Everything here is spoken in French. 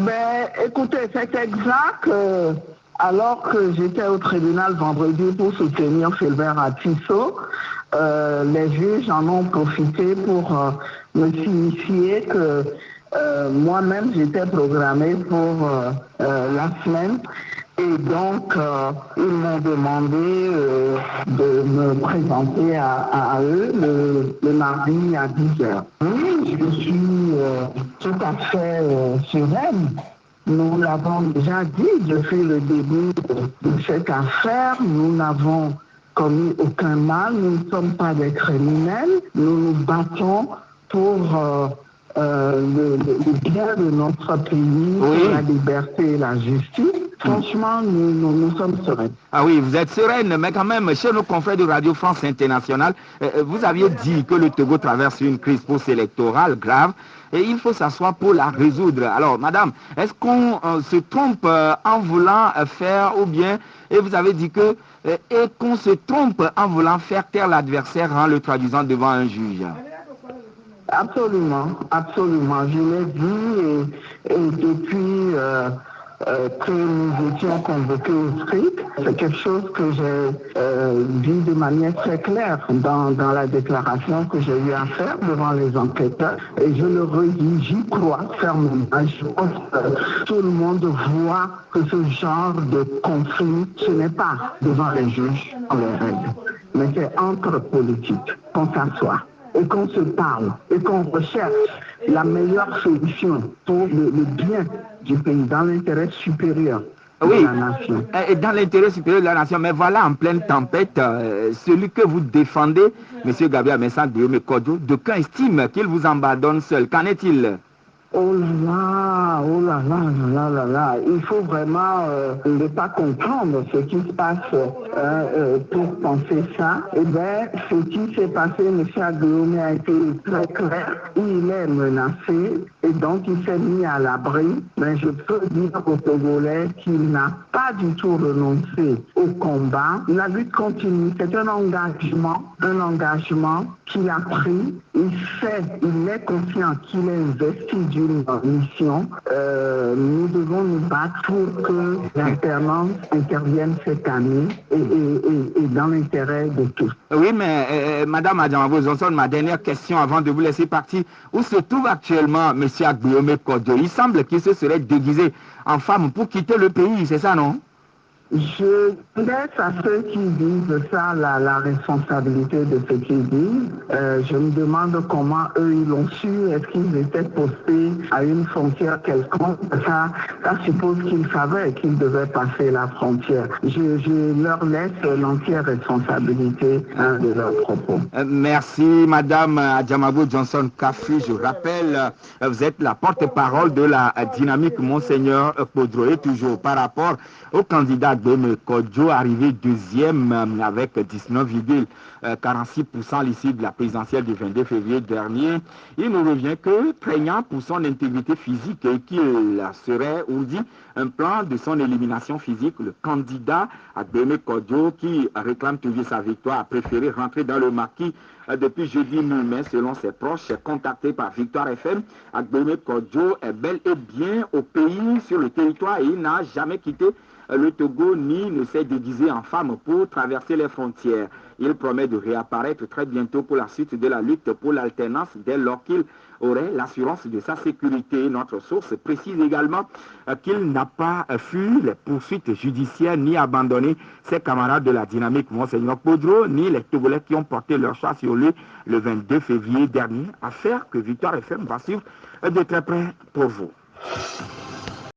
Ben, écoutez, c'est exact. Alors que j'étais au tribunal vendredi pour soutenir Sylvain Ratisso, les juges en ont profité pour me signifier que moi-même j'étais programmée pour la semaine. Et donc, ils m'ont demandé de me présenter à eux le mardi à 10h. Oui, je suis tout à fait sereine. Nous l'avons déjà dit depuis le début de cette affaire. Nous n'avons commis aucun mal. Nous ne sommes pas des criminels. Nous nous battons pour le bien de notre pays, pour la liberté et la justice. Franchement, nous sommes sereins. Ah oui, vous êtes sereine, mais quand même, chez nos confrères de Radio France Internationale, vous aviez dit que le Togo traverse une crise post-électorale grave et il faut s'asseoir pour la résoudre. Alors, madame, est-ce qu'on se trompe en voulant faire ou bien, et vous avez dit que, et qu'on se trompe en voulant faire taire l'adversaire en le traduisant devant un juge? Absolument, absolument. Je l'ai dit et depuis que nous étions convoqués au SCRIC, c'est quelque chose que j'ai dit de manière très claire dans la déclaration que j'ai eu à faire devant les enquêteurs. Et je le redis, j'y crois fermement. Je pense que tout le monde voit que ce genre de conflit, ce n'est pas devant les juges, en les règles, mais c'est entre politiques qu'on s'assoit et qu'on se parle et qu'on recherche la meilleure solution pour le bien du pays, dans l'intérêt supérieur de la nation. Et dans l'intérêt supérieur de la nation, mais voilà, en pleine tempête, celui que vous défendez, M. Gabriel Mensah Guillaume Kodjo, d'aucuns estiment qu'il vous abandonne seul. Qu'en est-il? Oh là là, il faut vraiment ne pas comprendre ce qui se passe pour penser ça. Eh bien, ce qui s'est passé, M. Guillaume a été très clair. Il est menacé et donc il s'est mis à l'abri. Mais je peux dire aux Togolais qu'il n'a pas du tout renoncé au combat. La lutte continue, c'est un engagement qu'il a pris. Il est conscient qu'il est investi d'une mission. Nous devons nous battre pour que l'alternance intervienne cette année et dans l'intérêt de tous. Oui, mais Madame Adjamabo Johnson, ma dernière question avant de vous laisser partir. Où se trouve actuellement M. Guillaume Kodjo? Il semble qu'il se serait déguisé en femme pour quitter le pays, c'est ça, non? Je laisse à ceux qui disent ça la responsabilité de ce qu'ils disent. Je me demande comment eux ils l'ont su. Est-ce qu'ils étaient postés à une frontière quelconque? Ça suppose qu'ils savaient qu'ils devaient passer la frontière. Je leur laisse l'entière responsabilité de leurs propos. Merci Madame Adjamabo Johnson Kafi. Je rappelle, vous êtes la porte-parole de la dynamique Monseigneur Kodjo. Et toujours par rapport au candidat Guillaume Kodjo, arrivé deuxième avec 19,46% à l'issue de la présidentielle du 22 février dernier, il nous revient que, craignant pour son intégrité physique et qu'il serait, on dit, un plan de son élimination physique, le candidat à Guillaume Kodjo, qui réclame toujours sa victoire, a préféré rentrer dans le maquis depuis jeudi 9 mai, selon ses proches, contactés par Victoire FM. Guillaume Kodjo est bel et bien au pays, sur le territoire, et il n'a jamais quitté le Togo ni ne s'est déguisé en femme pour traverser les frontières. Il promet de réapparaître très bientôt pour la suite de la lutte pour l'alternance dès lors qu'il aurait l'assurance de sa sécurité. Notre source précise également qu'il n'a pas fui les poursuites judiciaires ni abandonné ses camarades de la dynamique Monseigneur Kodjo ni les Togolais qui ont porté leur choix sur lui le 22 février dernier. Affaire que Victoire FM va suivre de très près pour vous.